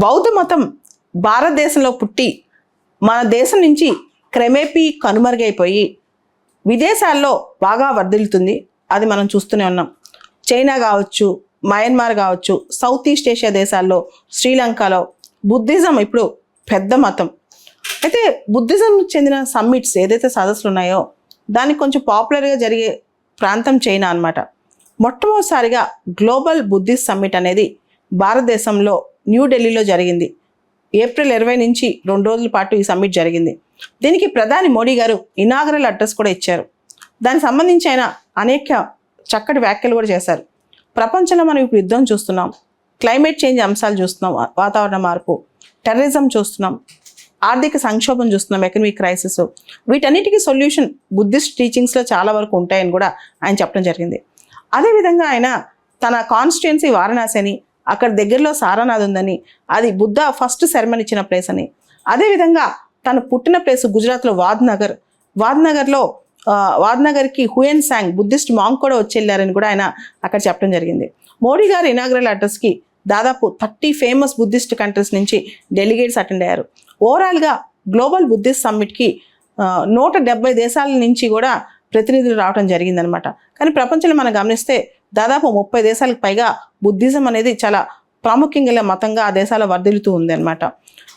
బౌద్ధ మతం భారతదేశంలో పుట్టి మన దేశం నుంచి క్రమేపీ కనుమరుగైపోయి విదేశాల్లో బాగా వర్ధిల్లుతుంది. అది మనం చూస్తూనే ఉన్నాం. చైనా కావచ్చు, మయన్మార్ కావచ్చు, సౌత్ ఈస్ట్ ఏషియా దేశాల్లో, శ్రీలంకలో బుద్ధిజం ఇప్పుడు పెద్ద మతం. అయితే బుద్ధిజం చెందిన సమ్మిట్స్ ఏదైతే సదస్సులు ఉన్నాయో దానికి కొంచెం పాపులర్గా జరిగే ప్రాంతం చైనా అన్నమాట. మొట్టమొదటిసారిగా గ్లోబల్ బుద్ధిస్ట్ సమ్మిట్ అనేది భారతదేశంలో న్యూఢిల్లీలో జరిగింది. ఏప్రిల్ 20 నుంచి 2 రోజుల పాటు ఈ సమ్మిట్ జరిగింది. దీనికి ప్రధాని మోడీ గారు ఇనాగరల్ అడ్రస్ కూడా ఇచ్చారు. దానికి సంబంధించి ఆయన అనేక చక్కటి వ్యాఖ్యలు కూడా చేశారు. ప్రపంచంలో మనం ఇప్పుడు యుద్ధం చూస్తున్నాం, క్లైమేట్ చేంజ్ అంశాలు చూస్తున్నాం, వాతావరణ మార్పు, టెర్రరిజం చూస్తున్నాం, ఆర్థిక సంక్షోభం చూస్తున్నాం, ఎకనామిక్ క్రైసిస్. వీటన్నిటికీ సొల్యూషన్ బుద్ధిస్ట్ టీచింగ్స్లో చాలా వరకు ఉంటాయని కూడా ఆయన చెప్పడం జరిగింది. అదేవిధంగా ఆయన తన కాన్స్టిట్యుయెన్సీ వారణాసి అని, అక్కడ దగ్గరలో సారానాథ్ ఉందని, అది బుద్ధ ఫస్ట్ సెరమనీ ఇచ్చిన ప్లేస్ అని, అదేవిధంగా తను పుట్టిన ప్లేస్ గుజరాత్లో వాద్నగర్కి హుయెన్ సాంగ్ బుద్ధిస్ట్ మాంగ్ కూడా వచ్చి వెళ్ళారని కూడా ఆయన అక్కడ చెప్పడం జరిగింది. మోడీ గారు ఇనాగరల్ అడ్రస్కి దాదాపు 30 ఫేమస్ బుద్ధిస్ట్ కంట్రీస్ నుంచి డెలిగేట్స్ అటెండ్ అయ్యారు. ఓవరాల్గా గ్లోబల్ బుద్ధిస్ట్ సమ్మిట్కి 170 దేశాల నుంచి కూడా ప్రతినిధులు రావడం జరిగిందనమాట. కానీ ప్రపంచంలో మనం గమనిస్తే దాదాపు 30 దేశాలకు పైగా బుద్ధిజం అనేది చాలా ప్రాముఖ్యంగా గల మతంగా ఆ దేశాల వర్ధిల్లుతూ ఉంది అనమాట.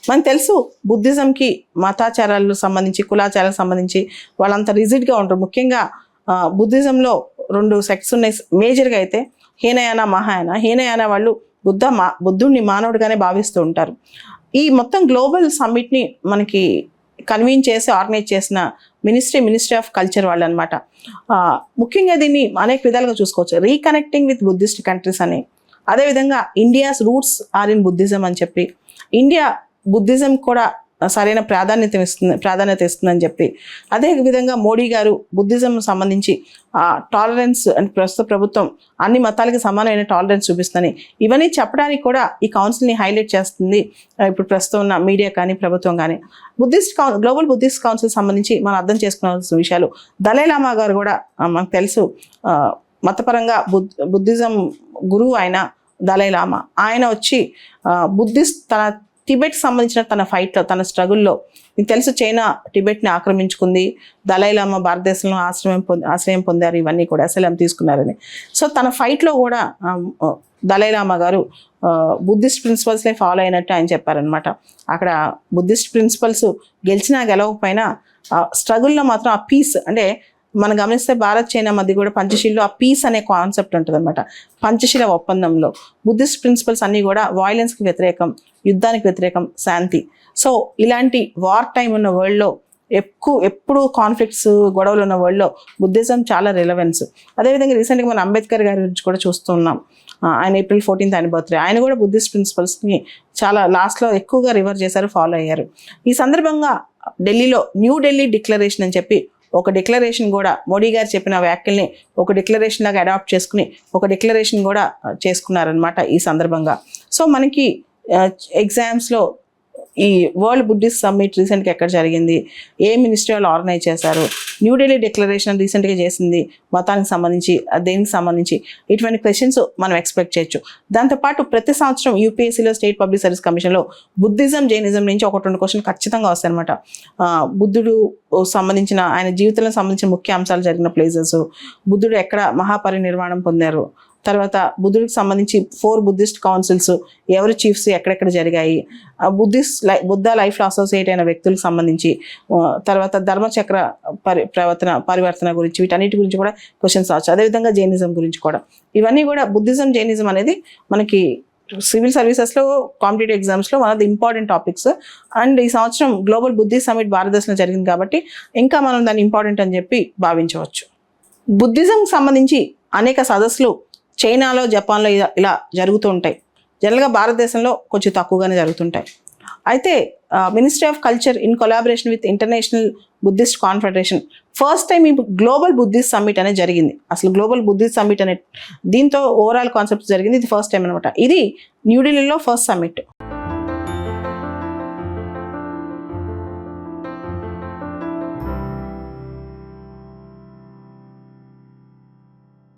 మనకు తెలుసు బుద్ధిజంకి మతాచారాలకు సంబంధించి, కులాచారాలకు సంబంధించి వాళ్ళంతా రిజిడ్గా ఉంటారు. ముఖ్యంగా బుద్ధిజంలో 2 సెక్ట్స్ ఉన్నాయి మేజర్గా. అయితే హీనయాన, మహాయాన. హీనయాన వాళ్ళు బుద్ధుడిని మానవుడిగానే భావిస్తూ ఉంటారు. ఈ మొత్తం గ్లోబల్ సమ్మిట్ని మనకి కన్వీన్ చేసి ఆర్గనైజ్ చేసిన మినిస్ట్రీ ఆఫ్ కల్చర్ వాళ్ళు అనమాట. ముఖ్యంగా దీన్ని అనేక విధాలుగా చూసుకోవచ్చు. రీకనెక్టింగ్ విత్ బుద్ధిస్ట్ కంట్రీస్ అని, అదేవిధంగా India's roots are in Buddhism అని చెప్పి, ఇండియా బుద్ధిజం కూడా సరైన ప్రాధాన్యత ఇస్తుందని చెప్పి, అదేవిధంగా మోడీ గారు బుద్ధిజం సంబంధించి టాలరెన్స్ అండ్ ప్రస్తుత ప్రభుత్వం అన్ని మతాలకి సమానమైన టాలరెన్స్ చూపిస్తుందని, ఇవన్నీ చెప్పడానికి కూడా ఈ కౌన్సిల్ని హైలైట్ చేస్తుంది ఇప్పుడు ప్రస్తుతం ఉన్న మీడియా కానీ ప్రభుత్వం కానీ. గ్లోబల్ బుద్ధిస్ట్ కౌన్సిల్ సంబంధించి మనం అర్థం చేసుకోవాల్సిన విషయాలు. దలైలామా గారు కూడా మనకు తెలుసు మతపరంగా బుద్ధిజం గురువు ఆయన దలైలామా. ఆయన వచ్చి బుద్ధిస్ట్ తన టిబెట్ సంబంధించిన తన ఫైట్లో, తన స్ట్రగుల్లో, మీకు తెలుసు చైనా టిబెట్ని ఆక్రమించుకుంది, దలైలామా భారతదేశంలో ఆశ్రయం పొందారు, ఇవన్నీ కూడా అసలు తీసుకున్నారని. సో తన ఫైట్లో కూడా దలైలామా గారు బుద్ధిస్ట్ ప్రిన్సిపల్స్ని ఫాలో అయినట్టు ఆయన చెప్పారనమాట. అక్కడ బుద్ధిస్ట్ ప్రిన్సిపల్స్ గెలిచినా గెలవకపోయినా స్ట్రగుల్లో మాత్రం ఆ పీస్, అంటే మనం గమనిస్తే భారత్ చైనా మధ్య కూడా పంచశీల్లో ఆ పీస్ అనే కాన్సెప్ట్ ఉంటుంది అనమాట. పంచశీల ఒప్పందంలో బుద్ధిస్ట్ ప్రిన్సిపల్స్ అన్నీ కూడా వాయిలెన్స్కి వ్యతిరేకం, యుద్ధానికి వ్యతిరేకం, శాంతి. సో ఇలాంటి వార్ టైం ఉన్న వరల్డ్లో ఎప్పుడు కాన్ఫ్లిక్ట్స్, గొడవలు ఉన్న వరల్డ్లో బుద్ధిజం చాలా రిలవెన్స్. అదేవిధంగా రీసెంట్గా మన అంబేద్కర్ గారి గురించి కూడా చూస్తున్నాం. ఆయన April 14th ఆయన బర్త్డే. ఆయన కూడా బుద్ధిస్ట్ ప్రిన్సిపల్స్ని చాలా లాస్ట్లో ఎక్కువగా రివర్ చేశారు, ఫాలో అయ్యారు. ఈ సందర్భంగా ఢిల్లీలో న్యూ ఢిల్లీ డిక్లరేషన్ అని చెప్పి ఒక డిక్లరేషన్ కూడా మోడీ గారు చెప్పిన వ్యాఖ్యల్ని ఒక డిక్లరేషన్ లాగా అడాప్ట్ చేసుకుని ఒక డిక్లరేషన్ కూడా చేసుకున్నారనమాట ఈ సందర్భంగా. సో మనకి ఎగ్జామ్స్లో ఈ వరల్డ్ బుద్ధిస్ట్ సమ్మిట్ రీసెంట్గా ఎక్కడ జరిగింది, ఏ మినిస్ట్రీ వాళ్ళు ఆర్గనైజ్ చేశారు, న్యూఢిల్లీ డిక్లరేషన్ రీసెంట్గా చేసింది మతానికి సంబంధించి, దేనికి సంబంధించి, ఇటువంటి క్వశ్చన్స్ మనం ఎక్స్పెక్ట్ చేయొచ్చు. దాంతోపాటు ప్రతి సంవత్సరం యూపీఎస్సీలో, స్టేట్ పబ్లిక్ సర్వీస్ కమిషన్లో బుద్ధిజం, జైనిజం నుంచి 1-2 క్వశ్చన్ ఖచ్చితంగా వస్తాయన్నమాట. బుద్ధుడు సంబంధించిన, ఆయన జీవితంలో సంబంధించిన ముఖ్య అంశాలు జరిగిన ప్లేసెస్, బుద్ధుడు ఎక్కడ మహాపరినిర్వాణం పొందారు, తర్వాత బుద్ధుడికి సంబంధించి 4 బుద్ధిస్ట్ కౌన్సిల్స్, ఎవరి చీఫ్స్ ఎక్కడెక్కడ జరిగాయి, బుద్ధ లైఫ్లో అసోసియేట్ అయిన వ్యక్తులకు సంబంధించి, తర్వాత ధర్మచక్ర పరివర్తన గురించి, వీటన్నిటి గురించి కూడా క్వశ్చన్స్ రావచ్చు. అదేవిధంగా జైనిజం గురించి కూడా. ఇవన్నీ కూడా బుద్ధిజం, జైనిజం అనేది మనకి సివిల్ సర్వీసెస్లో, కాంపిటేటివ్ ఎగ్జామ్స్లో one of the important topics. And ఈ సంవత్సరం గ్లోబల్ బుద్ధిస్ట్ సమ్మిట్ భారతదేశంలో జరిగింది కాబట్టి ఇంకా మనం దాన్ని ఇంపార్టెంట్ అని చెప్పి భావించవచ్చు. బుద్ధిజం సంబంధించి అనేక సదస్సులు చైనాలో, జపాన్లో ఇలా జరుగుతూ ఉంటాయి. జనరల్గా భారతదేశంలో కొంచెం తక్కువగానే జరుగుతుంటాయి. అయితే ministry of culture in collaboration with international Buddhist confederation first time ఈ గ్లోబల్ బుద్ధిస్ట్ సమ్మిట్ అనేది జరిగింది. అసలు గ్లోబల్ బుద్ధిస్ట్ సమ్మిట్ అనే దీంతో ఓవరాల్ కాన్సెప్ట్ జరిగింది. ఇది ఫస్ట్ టైం అనమాట. ఇది న్యూఢిల్లీలో ఫస్ట్ సమ్మిట్.